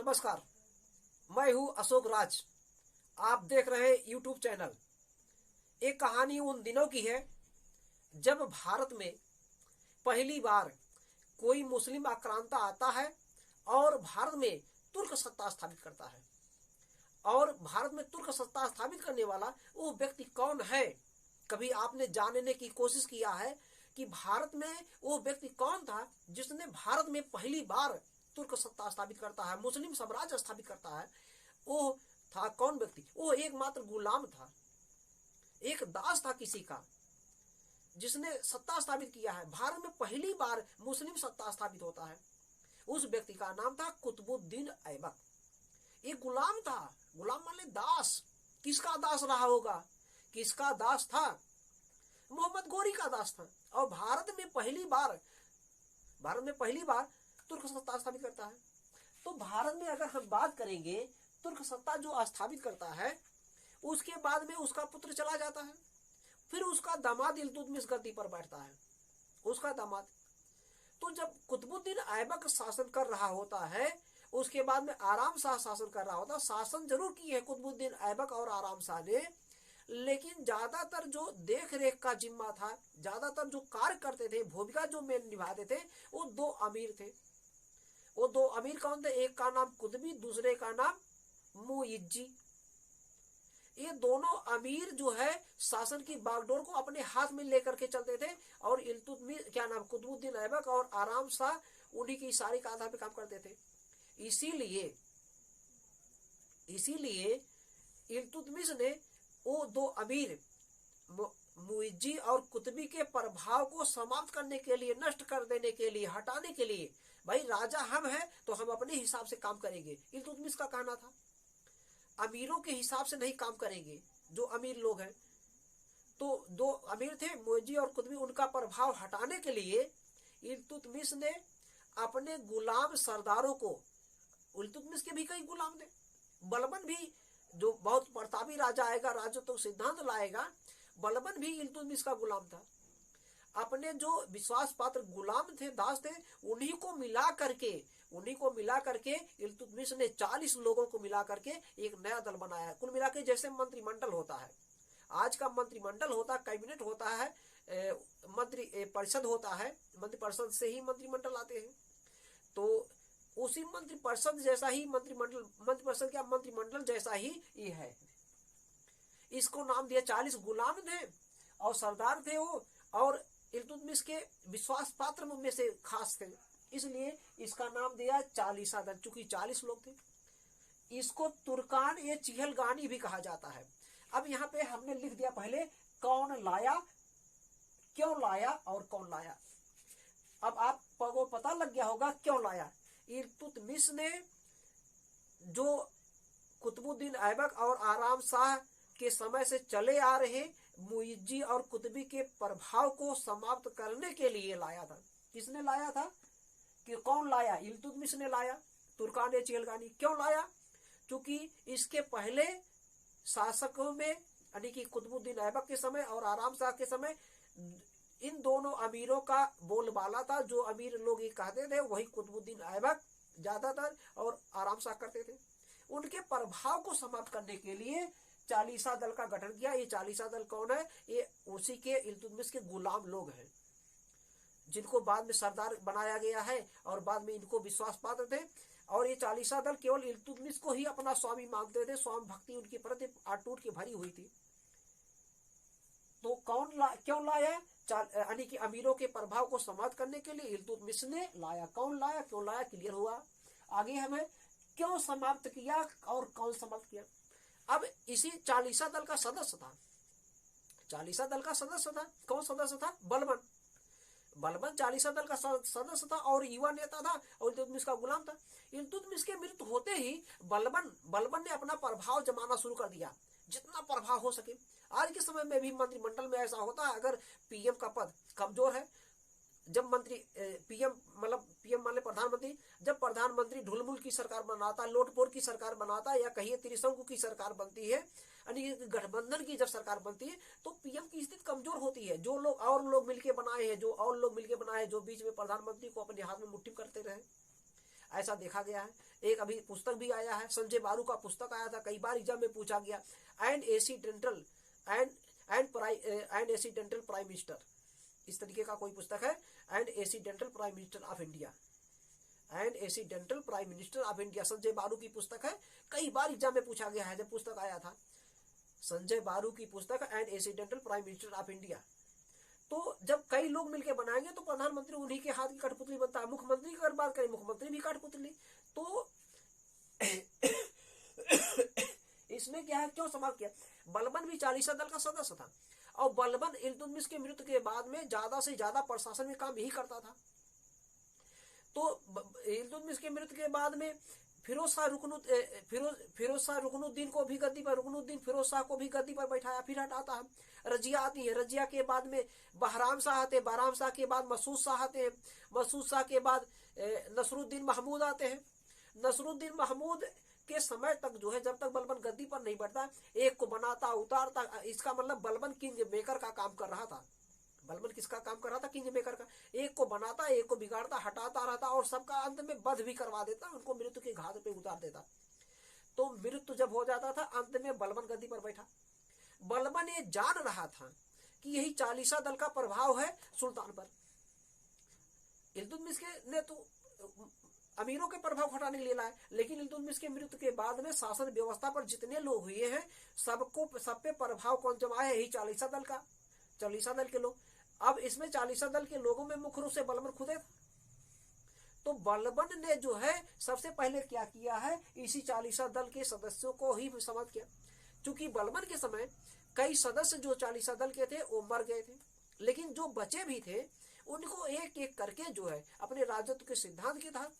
नमस्कार, मैं हूं अशोक राज। आप देख रहे हैं यूट्यूब चैनल। एक कहानी उन दिनों की है जब भारत में पहली बार कोई मुस्लिम आक्रांता आता है और भारत में तुर्क सत्ता स्थापित करता है। और भारत में तुर्क सत्ता स्थापित करने वाला वो व्यक्ति कौन है? कभी आपने जानने की कोशिश किया है कि भारत में वो व्यक्ति कौन था जिसने भारत में पहली बार तुर्क सत्ता स्थापित करता है, मुस्लिम साम्राज्य स्थापित करता है? वो था कौन व्यक्ति? वो एकमात्र गुलाम था, एक दास था किसी का, जिसने सत्ता स्थापित किया है। भारत में पहली बार मुस्लिम सत्ता स्थापित होता है। उस व्यक्ति का नाम था कुतुबुद्दीन ऐबक। एक गुलाम था, गुलाम माने दास। किसका दास रहा होगा? किसका दास था? मोहम्मद गोरी का दास था। और भारत में पहली बार तुर्क सत्ता स्थापित करता है। तो भारत में अगर हम बात करेंगे, तुर्क सत्ता जो स्थापित करता है, उसके बाद में उसका पुत्र चला जाता है, फिर उसका दामाद इल्तुतमिश गद्दी पर बैठता है, उसका दामाद। तो जब कुतुबुद्दीन ऐबक शासन कर रहा होता है, उसके बाद में आराम शाह शासन कर रहा होता। शासन जरूर की है कुतुबुद्दीन ऐबक और आराम शाह ने, लेकिन ज्यादातर जो देख रेख का जिम्मा था, ज्यादातर जो कार्य करते थे, भूमिका जो में निभाते थे, वो दो अमीर थे। वो दो अमीर कौन थे? एक का नाम कुतुबी, दूसरे का नाम मुइज्जी। ये दोनों अमीर जो है शासन की बागडोर को अपने हाथ में लेकर के चलते थे। और इल्तुतमिश कुतुबुद्दीन ऐबक और आराम शाह उन्हीं की इशारे के आधार पर काम करते थे। इसीलिए इल्तुतमिश ने वो दो अमीर मुइज्जी और कुतुबी के प्रभाव को समाप्त करने के लिए, नष्ट कर देने के लिए, हटाने के लिए, भाई राजा हम हैं तो हम अपने हिसाब से काम करेंगे, इल्तुतमिश का कहना था। अमीरों के हिसाब से नहीं काम करेंगे, जो अमीर लोग हैं। तो दो अमीर थे मुइज्जी और कुतुबी, उनका प्रभाव हटाने के लिए इल्तुतमिश ने अपने गुलाम सरदारों को, इल्तुतमिश के भी कई गुलाम थे, बलबन भी जो बहुत प्रतापी राजा आएगा, राजत्व तो सिद्धांत लाएगा, बलबन भी इल्तुतमिश का गुलाम था। अपने जो विश्वास पात्र गुलाम थे, दास थे, उन्हीं को मिला करके इल्तुतमिश ने 40 लोगों को मिला करके एक नया दल बनाया। कुल मिला के जैसे मंत्रिमंडल होता है, आज का मंत्रिमंडल होता, कैबिनेट होता है, मंत्री परिषद होता है, मंत्रिपरिषद से ही मंत्रिमंडल आते हैं। तो उसी मंत्रिपरिषद जैसा ही मंत्रिमंडल जैसा ही ये है। इसको नाम दिया, 40 गुलाम थे और सरदार थे वो, और इल्तुतमिश के विश्वास पात्र में से खास थे, इसलिए इसका नाम दिया 40 दल, चूंकि 40 लोग थे। इसको तुर्कान ये चिहलगानी भी कहा जाता है। अब यहाँ पे हमने लिख दिया पहले कौन लाया, क्यों लाया और कौन लाया। अब आपको पता लग गया होगा क्यों लाया। इल्तुतमिश ने जो कुतुबुद्दीन ऐबक और आराम शाह के समय से चले आ रहे मुइज्जी और कुतुबी के प्रभाव को समाप्त करने के लिए लाया था। किसने लाया था? कि कौन लाया? इल्तुतमिश ने लाया, तुर्कान चिहलगानी। क्यों लाया? क्योंकि इसके पहले शासकों में, यानी कि कुतुबुद्दीन ऐबक के समय और आराम शाह के समय, इन दोनों अमीरों का बोलबाला था। जो अमीर लोग ये कहते थे वही कुतुबुद्दीन ऐबक ज्यादातर और आराम शाह करते थे। उनके प्रभाव को समाप्त करने के लिए 40 दल का गठन किया। ये 40 दल कौन है? ये उसी के इल्तुतमिश के गुलाम लोग हैं, जिनको बाद में सरदार बनाया गया है और बाद में इनको विश्वास पात्र थे। और ये 40 दल केवल इल्तुतमिश को ही अपना स्वामी मानते थे, स्वामी भक्ति उनकी प्रति अटूट की भरी हुई थी। तो क्यों लाया? यानी कि अमीरों के प्रभाव को समाप्त करने के लिए इल्तुतमिश ने लाया। कौन लाया, क्यों लाया, क्लियर हुआ। आगे हमें क्यों समाप्त किया और कौन समाप्त किया। अब इसी 40 दल का सदस्य था, 40 दल का सदस्य था। कौन सदस्य था? बलबन 40 दल का सदस्य था और युवा नेता था और इल्तुतमिश का गुलाम था। इल्तुतमिश के मृत्यु होते ही बलबन ने अपना प्रभाव जमाना शुरू कर दिया, जितना प्रभाव हो सके। आज के समय में भी मंत्रिमंडल में ऐसा होता है, अगर पीएम का पद कमजोर है, जब मंत्री पीएम माने प्रधानमंत्री, जब प्रधानमंत्री ढुलमुल की सरकार बनाता, लोटपोर की सरकार बनाता, या कहिए त्रिशंकु की सरकार बनती है, यानी गठबंधन की जब सरकार बनती है, तो पीएम की स्थिति कमजोर होती है। जो लोग मिलके बनाए हैं, जो बीच में प्रधानमंत्री को अपने हाथ में मुट्ठी करते रहे। ऐसा देखा गया है। एक अभी पुस्तक भी आया है, संजय बारू का पुस्तक आया था, कई बार एग्जाम में पूछा गया, एंड एक्सीडेंटल प्राइम मिनिस्टर, इस तरीके का कोई पुस्तक है, and accidental prime minister of India, and accidental prime minister of India, Sanjay बारू की पुस्तक है, कई बार एग्जाम में पूछा गया है। जब पुस्तक आया था संजय बारू की पुस्तक and accidental prime minister of India, तो जब कई लोग मिलकर बनाएंगे तो प्रधानमंत्री उन्हीं के हाथ की कठपुतली बनता है। मुख्यमंत्री की अगर बात करें, मुख्यमंत्री भी कठपुतली। तो इसमें क्या है, क्यों समाप्त किया? बलबन भी चालीसा दल का सदस्य था, और बलबन इल्तुतमिश के मृत्यु के बाद में ज्यादा से ज्यादा प्रशासन में काम यही करता था। तो इल्तुतमिश के मृत्यु के बाद में फिरोज शाह रुकनुद्दीन को भी गद्दी पर, रुकनुद्दीन फिरोज शाह को भी गद्दी पर बैठाया, फिर हटाता है। रजिया आती है, रजिया के बाद में बहराम शाह आते हैं, बहराम शाह के बाद मसूद शाह आते हैं, मसूद शाह के बाद नसरुद्दीन महमूद आते हैं। नसरुद्दीन महमूद के समय तक जो है, जब तक बलबन गद्दी पर नहीं बैठता, एक को बनाता उतारता, इसका मतलब बलबन किंग मेकर का काम कर रहा था। बलबन किसका काम कर रहा था? किंग मेकर का। एक को बनाता, एक को बिगाड़ता, हटाता रहता, और सबका अंत में वध भी करवा देता, उनको मृत्यु के घाट पे उतार देता। तो मृत्यु जब हो जाता था, अंत में बलबन गद्दी पर बैठा। बलबन ये जान रहा था कि यही चालीसा दल का प्रभाव है सुल्तान पर। इल्तुतमिश ने तो अमीरों के प्रभाव हटाने के लिए लाए, लेकिन इल्तुतमिश के मृत्यु के बाद में शासन व्यवस्था पर जितने लोग हुए हैं, सब पे प्रभाव कौन जमाया? यही चालीसा दल का, चालीसा दल के लोग। अब इसमें चालीसा दल के लोगों में मुख्य रूप से बलबन खुद है। तो बलबन ने जो है सबसे पहले क्या किया है, इसी चालीसा दल के सदस्यों को ही समाप्त किया। क्योंकि बलबन के समय कई सदस्य जो चालीसा दल के थे वो मर गए थे, लेकिन जो बचे भी थे उनको एक एक करके जो है अपने राजत्व के सिद्धांत के तहत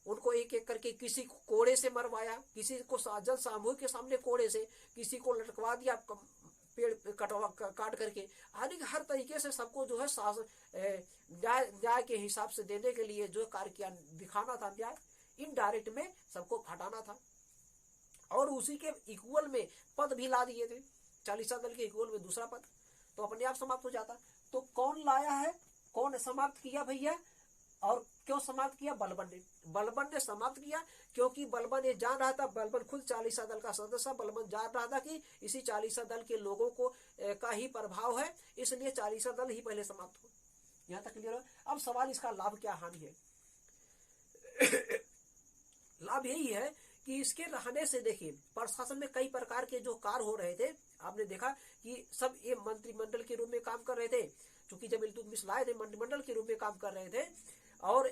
उनको एक एक करके, किसी को कोड़े से मरवाया, किसी को जन सामूहिक के सामने कोड़े से, किसी को लटकवा दिया पेड़ काट करके, हर तरीके से सबको जो है न्याय के हिसाब से देने के लिए जो कार्य किया, दिखाना था न्याय, इनडायरेक्ट में सबको हटाना था। और उसी के इक्वल में पद भी ला दिए थे, चालीसा दल के इक्वल में दूसरा पद, तो अपने आप समाप्त हो जाता। तो कौन लाया है, कौन समाप्त किया भैया, और क्यों समाप्त किया? बलबन ने। बलबन ने समाप्त किया क्योंकि बलबन ये जान रहा था, बलबन खुद चालीसा दल का सदस्य, बलबन जान रहा था कि इसी चालीसा दल के लोगों को का ही प्रभाव है, इसलिए चालीसा दल ही पहले समाप्त हो। यहाँ तक क्लियर हो? अब सवाल इसका लाभ क्या हानि है? लाभ यही है कि इसके रहने से देखिए प्रशासन में कई प्रकार के जो कार्य हो रहे थे, आपने देखा कि सब ये मंत्रिमंडल के रूप में काम कर रहे थे। क्योंकि जब इल्तुतमिश लाए थे मंत्रिमंडल के रूप में काम कर रहे थे और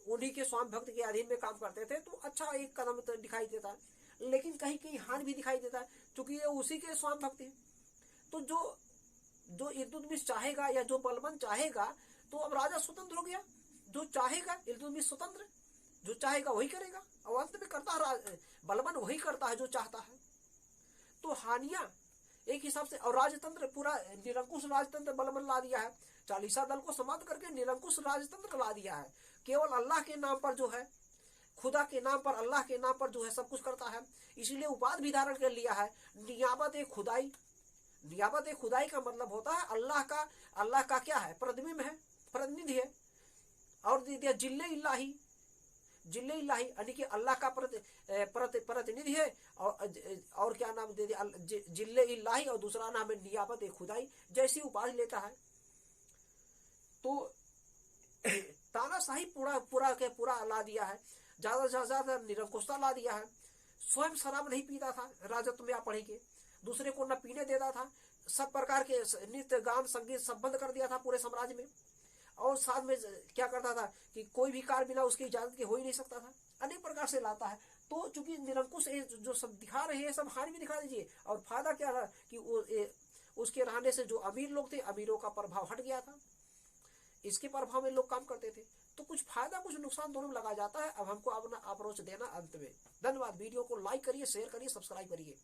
उन्हीं के स्वामी भक्त के अधीन में काम करते थे, तो अच्छा एक कदम तो दिखाई देता, लेकिन कहीं कहीं हानि भी दिखाई देता है, क्योंकि ये उसी के स्वामी भक्त हैं। तो जो इल्तुतमिश चाहेगा या जो बलबन चाहेगा, तो अब राजा स्वतंत्र हो गया। जो चाहेगा इल्तुतमिश स्वतंत्र, जो चाहेगा वही करेगा, और अंत में करता है बलबन वही करता है जो चाहता है। तो हानियां एक हिसाब से, और राजतंत्र पूरा निरंकुश राजतंत्र बलबन ला दिया है, चालीसा दल को समाप्त करके निरंकुश राजतंत्र ला दिया है। केवल अल्लाह के नाम पर जो है, खुदा के नाम पर, अल्लाह के नाम पर जो है सब कुछ करता है। इसीलिए उपाधि भी धारण कर लिया है, नियाबत ए खुदाई। नियाबत ए खुदाई का मतलब होता है अल्लाह का क्या है? प्रतिबिंब है, प्रतिनिधि है। और दे दिया जिल्ले इल्लाही, जिल्ले इल्लाही यानी कि अल्लाह का प्रतिनिधि है। और क्या नाम दे दिया? जिल्ले इल्लाही, और दूसरा नाम है नियाबत ए खुदाई, जैसी उपाधि लेता है। तो तानाशाही पूरा ला दिया है, ज्यादा से ज्यादा निरंकुशता ला दिया है। स्वयं शराब नहीं पीता था राजत्व में, आप पढ़ेंगे, दूसरे को न पीने देता था, सब प्रकार के नृत्य गान संगीत सब बंद कर दिया था पूरे साम्राज्य में। और साथ में क्या करता था कि कोई भी कार्य बिना उसकी इजाजत के हो ही नहीं सकता था, अनेक प्रकार से लाता है। तो चूंकि निरंकुश जो सब दिखा रहे हैं, सब हानि भी दिखा दीजिए। और फायदा क्या रहा कि उसके रहने से जो अमीर लोग थे, अमीरों का प्रभाव हट गया था, इसके प्रभाव में लोग काम करते थे। तो कुछ फायदा कुछ नुकसान दोनों लगा जाता है। अब हमको अपना अप्रोच देना अंत में। धन्यवाद। वीडियो को लाइक करिए, शेयर करिए, सब्सक्राइब करिए।